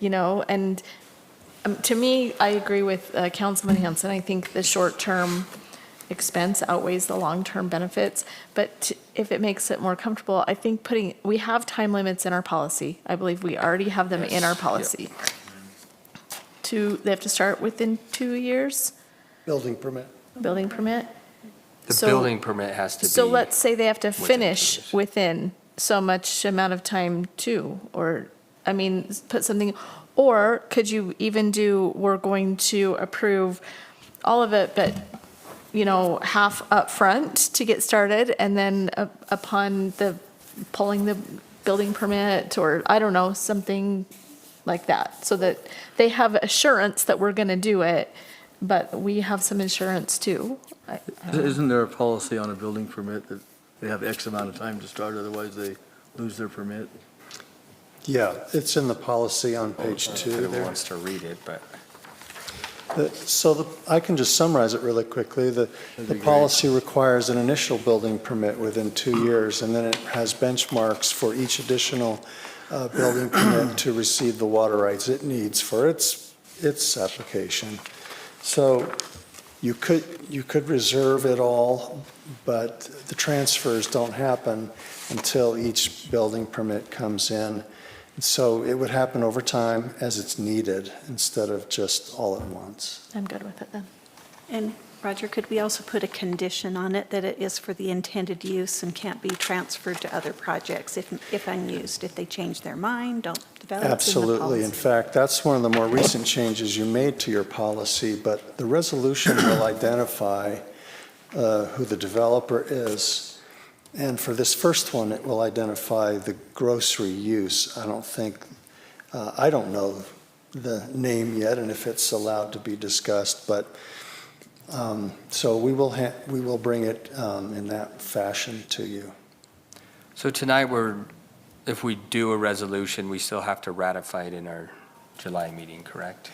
and to me, I agree with Councilman Hanson. I think the short-term expense outweighs the long-term benefits, but if it makes it more comfortable, I think we have time limits in our policy. I believe we already have them in our policy. They have to start within 2 years, Building permit. building permit. The So- building permit has to be. So let's say they have to within 2 finish years. within so much amount of time too, or, put something, or could you even we're going to approve all of it, but, half up front to get started, and then upon pulling the building permit, or, I don't know, something like that, so that they have assurance that we're gonna do it, but we have some insurance too. Isn't there a policy on a building permit that they have X amount of time to start, otherwise they lose their permit? Yeah, it's in the policy on page 2 Who there. wants to read it, but. I can just summarize it really quickly. The policy requires an initial building permit within 2 years, and then it has benchmarks for each additional building permit to receive the water rights it needs for its application. So you could reserve it all, but the transfers don't happen until each building permit comes in. So it would happen over time as it's needed instead of just all at once. I'm good with it then. And Roger, could we also put a condition on it that it is for the intended use and can't be transferred to other projects if unused, if they change their mind, don't develop? Absolutely. In fact, that's one of the more recent changes you made to your policy, but the resolution will identify who the developer is. And for this first one, it will identify the grocery use. I don't know the name yet and if it's allowed to be discussed, but so we will bring it in that fashion to you. So tonight, if we do a resolution, we still have to ratify it in our July meeting, correct?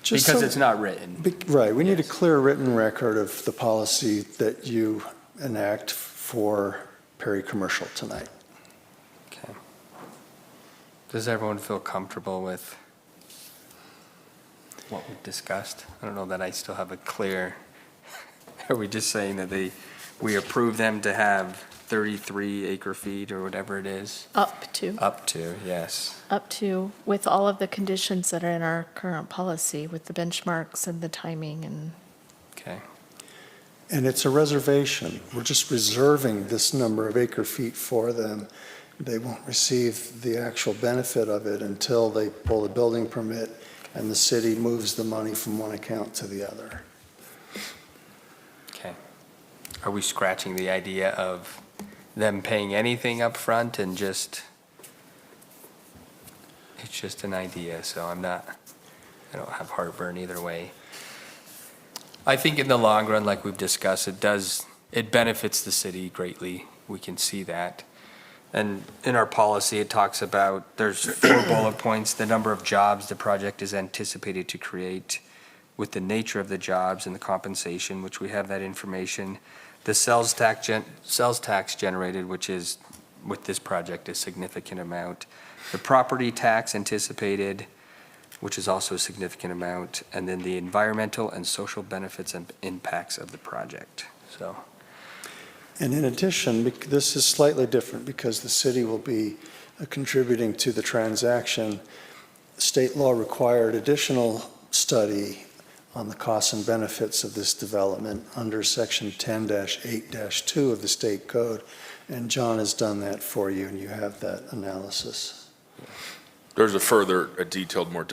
Just Because so- it's not written. Right, we need a Yes. clear written record of the policy that you enact for Perry Commercial tonight. Okay. Does everyone feel comfortable with what we've discussed? I don't know that I still have a clear, are we just saying that we approve them to have 33 acre feet or whatever it is. Up to, Up to, yes. with all of the conditions that are in our current policy, with the benchmarks and the timing and. Okay. And it's a reservation. We're just reserving this number of acre feet for them. They won't receive the actual benefit of it until they pull a building permit and the city moves the money from one account to the other. Okay. Are we scratching the idea of them paying anything up front and just, it's just an idea, so I don't have heartburn either way. I think in the long run, like we've discussed, it benefits the city greatly. We can see that. And in our policy, it talks about, there's 4 bullet points, the number of jobs the project is anticipated to create, with the nature of the jobs and the compensation, which we have that information. The sales tax generated, which is, with this project, a significant amount. The property tax anticipated, which is also a significant amount. And then the environmental and social benefits and impacts of the project, so. And in addition, this is slightly different because the city will be contributing to the transaction. State law required additional study on the costs and benefits of this development under Section 10-8-2 of the state code. And John has done that for you, and you have that analysis. There's a detailed more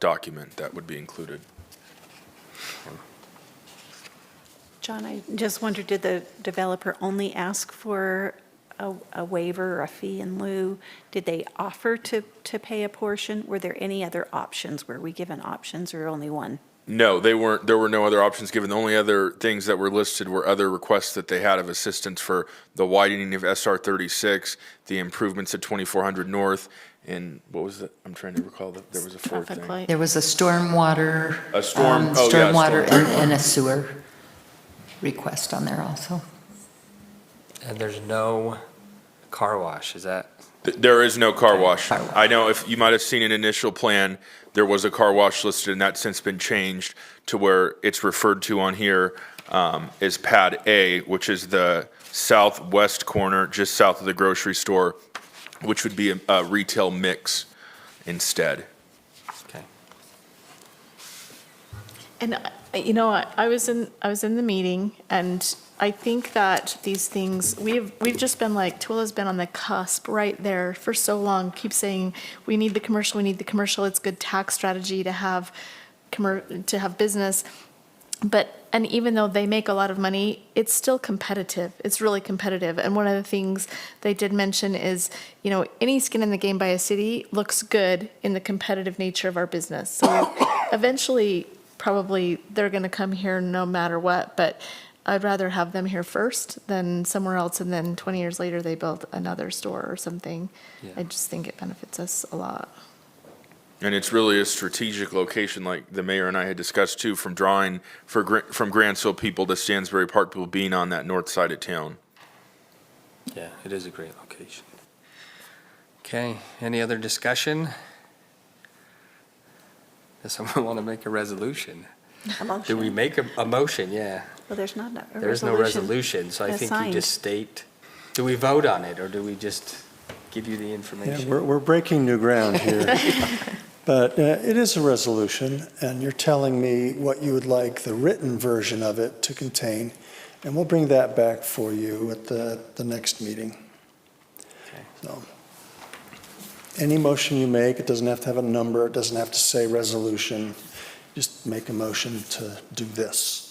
document that would be included. John, I just wondered, did the developer only ask for a waiver or a fee in lieu? Did they offer to pay a portion? Were there any other options? Were we given options or only one? No, they weren't. There were no other options given. The only other things that were listed were other requests that they had of assistance for the widening of SR 36, the improvements at 2400 North, and what was it? I'm trying to recall that there was a fourth Traffic thing. light. There was a stormwater. A storm- oh, yeah, Stormwater storm. and a sewer request on there also. And there's no car wash, is that? There is no car wash. Car wash. I know if you might have seen an initial plan, there was a car wash listed, and that's since been changed to where it's referred to on here as Pad A, which is the southwest corner, just south of the grocery store, which would be a retail mix instead. Okay. And, I was in the meeting, and I think that these things, we've just been like, Tooele's been on the cusp right there for so long, keep saying, we need the commercial, it's good tax strategy to have business. And even though they make a lot of money, it's still competitive. It's really competitive. And one of the things they did mention is, any skin in the game by a city looks good in the competitive nature of our business. So eventually, probably they're going to come here no matter what, but I'd rather have them here first than somewhere else, and then 20 years later, they build another store or something. Yeah. I just think it benefits us a lot. And it's really a strategic location, like the mayor and I had discussed too, from drawing from Grantsville people to Stansbury Park people being on that north side of town. Yeah, it is a great location. Okay, any other discussion? Does someone want to make a resolution? A motion? Do we make a motion? Yeah. Well, there's not a resolution. There's no resolution, so I think you assigned. just state, do we vote on it, or do we just give you the Yeah, information? we're breaking new ground here. But it is a resolution, and you're telling me what you would like the written version of it to contain, and we'll bring that back for you at the next meeting. Okay. So, any motion you make, it doesn't have to have a number, it doesn't have to say resolution, just make a motion to do this.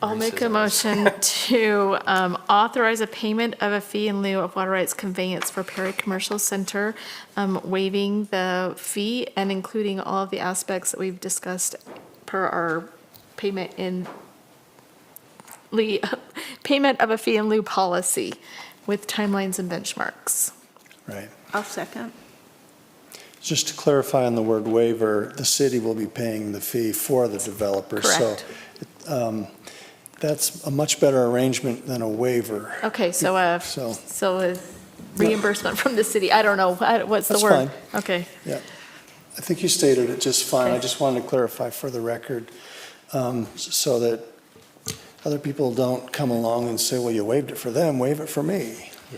I'll make a motion to authorize a payment of a fee in lieu of water rights conveyance for Perry Commercial Center, waiving the fee and including all of the aspects that we've discussed per our payment of a fee in lieu policy with timelines and benchmarks. Right. I'll second. Just to clarify on the word waiver, the city will be paying the fee for the developer. Correct. So that's a much better arrangement than a waiver. Okay, so a reimbursement from the city. I don't know, what's the That's word? fine. Okay. Yeah, I think you stated it just fine. I Okay. just wanted to clarify for the record, so that other people don't come along and say, well, you waived it for them, waive it for me. Do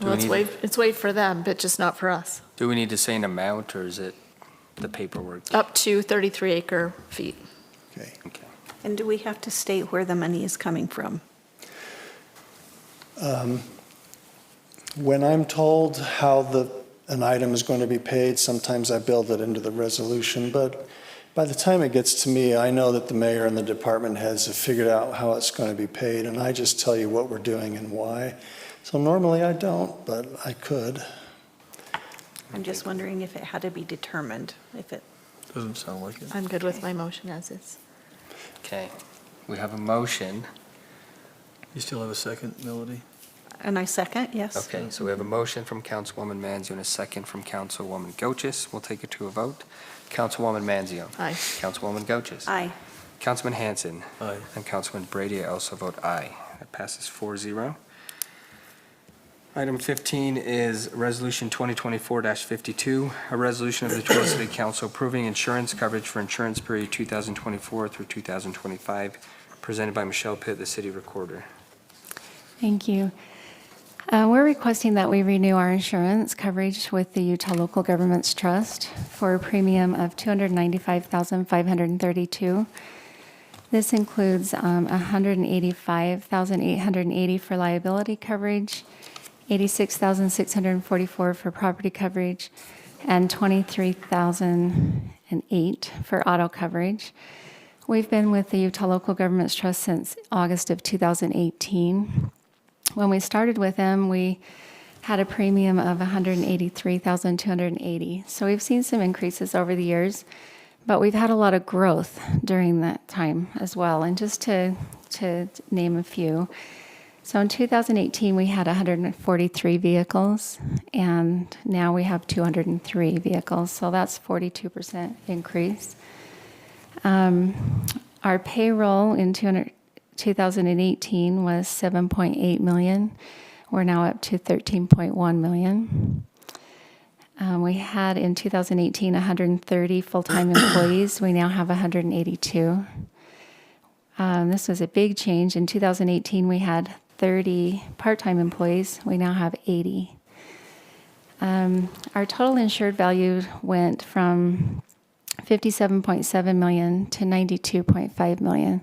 Well, we need- it's waived for them, but just not for us. Do we need to say an amount, or is it the paperwork? Up to 33 acre feet. Okay. Okay. And do we have to state where the money is coming from? When I'm told how an item is going to be paid, sometimes I build it into the resolution, but by the time it gets to me, I know that the mayor and the department heads have figured out how it's going to be paid, and I just tell you what we're doing and why. So normally I don't, but I could. I'm just wondering if it had to be determined, if it, Doesn't sound like it. I'm good with my motion as is. Okay, we have a motion. You still have a second, Melody? and I second, yes. Okay, so we have a motion from Councilwoman Manzio and a second from Councilwoman Goches. We'll take it to a vote. Councilwoman Manzio. Aye. Councilwoman Goches. Aye. Councilman Hanson. Aye. And Councilman Brady, I also vote aye. That passes 4-0. Item 15 is Resolution 2024-52, a resolution of the Tooele City Council approving insurance coverage for insurance period 2024 through 2025, presented by Michelle Pitt, the city recorder. Thank you. We're requesting that we renew our insurance coverage with the Utah Local Governments Trust for a premium of $295,532. This includes $185,880 for liability coverage, $86,644 for property coverage, and $23,008 for auto coverage. We've been with the Utah Local Governments Trust since August of 2018. When we started with them, we had a premium of $183,280. So we've seen some increases over the years, but we've had a lot of growth during that time as well. And just to name a few, so in 2018, we had 143 vehicles, and now we have 203 vehicles. So that's 42% increase. Our payroll in 2018 was $7.8 million. We're now up to $13.1 million. We had in 2018 130 full-time employees. We now have 182. This was a big change. In 2018, we had 30 part-time employees. We now have 80. Our total insured value went from $57.7 million to $92.5 million.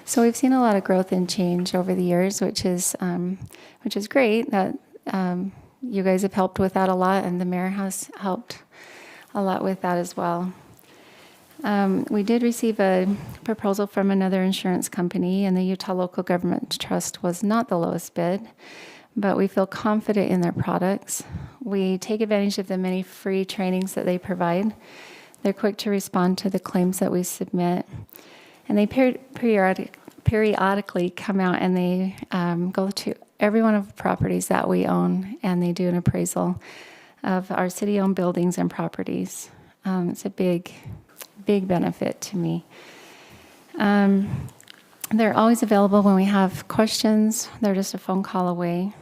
So we've seen a lot of growth and change over the years, which is great. That you guys have helped with that a lot, and the mayor has helped a lot with that as well. We did receive a proposal from another insurance company, and the Utah Local Government Trust was not the lowest bid, but we feel confident in their products. We take advantage of the many free trainings that they provide. They're quick to respond to the claims that we submit, and they periodically come out and they go to every one of the properties that we own, and they do an appraisal of our city-owned buildings and properties. It's a big benefit to me. They're always available when we have questions. They're just a phone call away.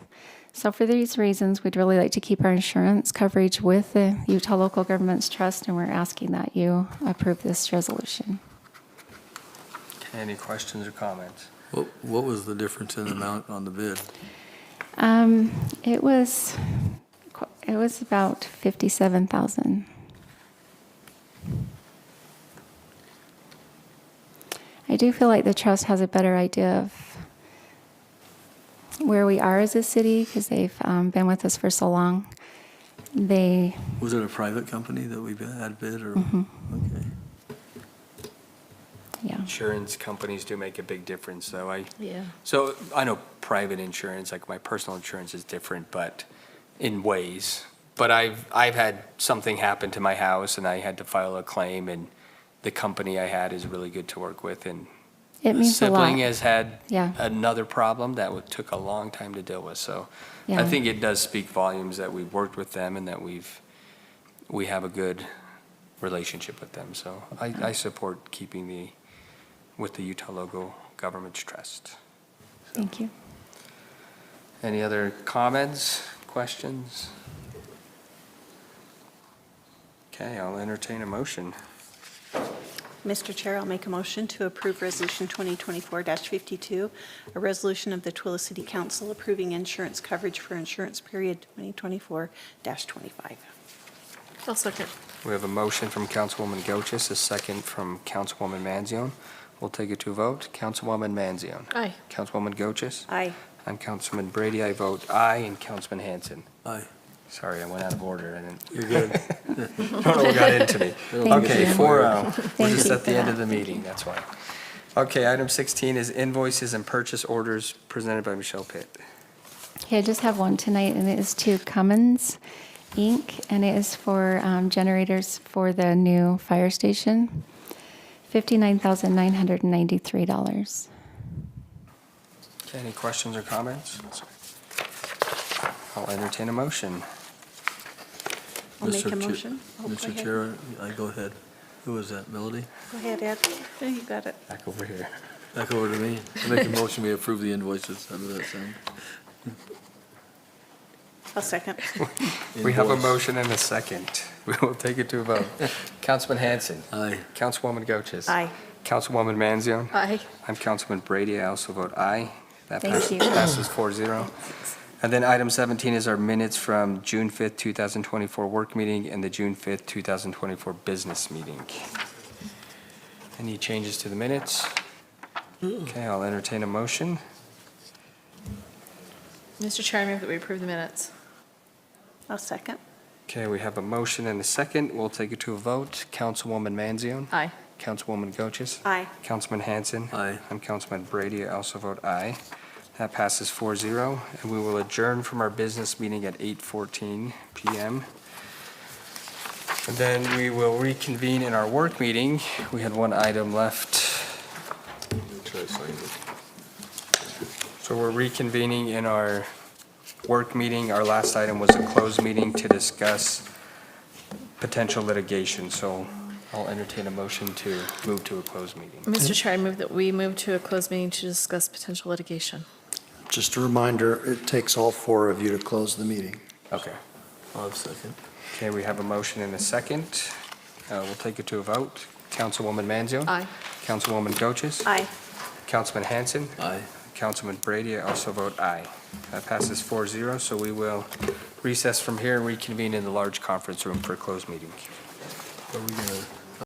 So for these reasons, we'd really like to keep our insurance coverage with the Utah Local Governments Trust, and we're asking that you approve this resolution. Okay, any questions or comments? What was the difference in amount on the bid? It was about $57,000. I do feel like the trust has a better idea of where we are as a city because they've been with us for so long. Was it a private company that we had bid, or? Okay. Yeah. Insurance companies do make a big difference, though. Yeah. So I know private insurance, like my personal insurance is different, but in ways. But I've had something happen to my house, and I had to file a claim, and the company I had is really good to work with, and It means a lot. sibling has had Yeah. another problem that took a long time to deal with. So I Yeah. think it does speak volumes that we've worked with them and that we have a good relationship with them. So I support keeping with the Utah Local Governments Trust. Thank you. Any other comments, questions? Okay, I'll entertain a motion. Mr. Chair, I'll make a motion to approve Resolution 2024-52, a resolution of the Twila City Council approving insurance coverage for insurance period 2024-25. I'll second. We have a motion from Councilwoman Goches, a second from Councilwoman Manzione. We'll take it to a vote. Councilwoman Manzione. Aye. Councilwoman Goches. Aye. I'm Councilman Brady. I vote aye. And Councilman Hanson. Aye. Sorry, I went out of order. I didn't. You're good. Don't know what got into me. Thank Okay, you. 4-0. We're Thank just you at the for end that. of the meeting, that's why. Okay, item 16 is invoices and purchase orders presented by Michelle Pitt. Okay, I just have one tonight, and it is to Cummins Inc., and it is for generators for the new fire station, $59,993. Okay, any questions or comments? I'll entertain a motion. I'll make a Mr. Chair- motion. Oh, go Mr. ahead. Chair, I go ahead. Who was that, Melody? Go ahead, Ed. Oh, you got it. Back over here. Back over to me. I make a motion, we approve the invoices. How does that sound? I'll second. We have a Invoice. motion and a second. We will take it to a vote. Councilman Hanson. Aye. Councilwoman Goches. Aye. Councilwoman Manzione. Aye. I'm Councilman Brady. I also vote aye. That Thank you. passes 4-0. And then item 17 is our minutes from June 5th, 2024 work meeting and the June 5th, 2024 business meeting. Any changes to the minutes? Okay, I'll entertain a motion. Mr. Chair, I move that we approve the minutes. I'll second. Okay, we have a motion and a second. We'll take it to a vote. Councilwoman Manzione. Aye. Councilwoman Goches. Aye. Councilman Hanson. Aye. I'm Councilman Brady. I also vote aye. That passes 4-0, and we will adjourn from our business meeting at 8:14 PM. And then we will reconvene in our work meeting. We had one item left. So we're reconvening in our work meeting. Our last item was a closed meeting to discuss potential litigation. So I'll entertain a motion to move to a closed meeting. Mr. Chair, I move that we move to a closed meeting to discuss potential litigation. Just a reminder, it takes all four of you to close the meeting. Okay. I'll have a second. Okay, we have a motion and a second. We'll take it to a vote. Councilwoman Manzione. Aye. Councilwoman Goches. Aye. Councilman Hanson. Aye. Councilman Brady. I also vote aye. That passes 4-0, so we will recess from here and reconvene in the large conference room for a closed meeting. Are we gonna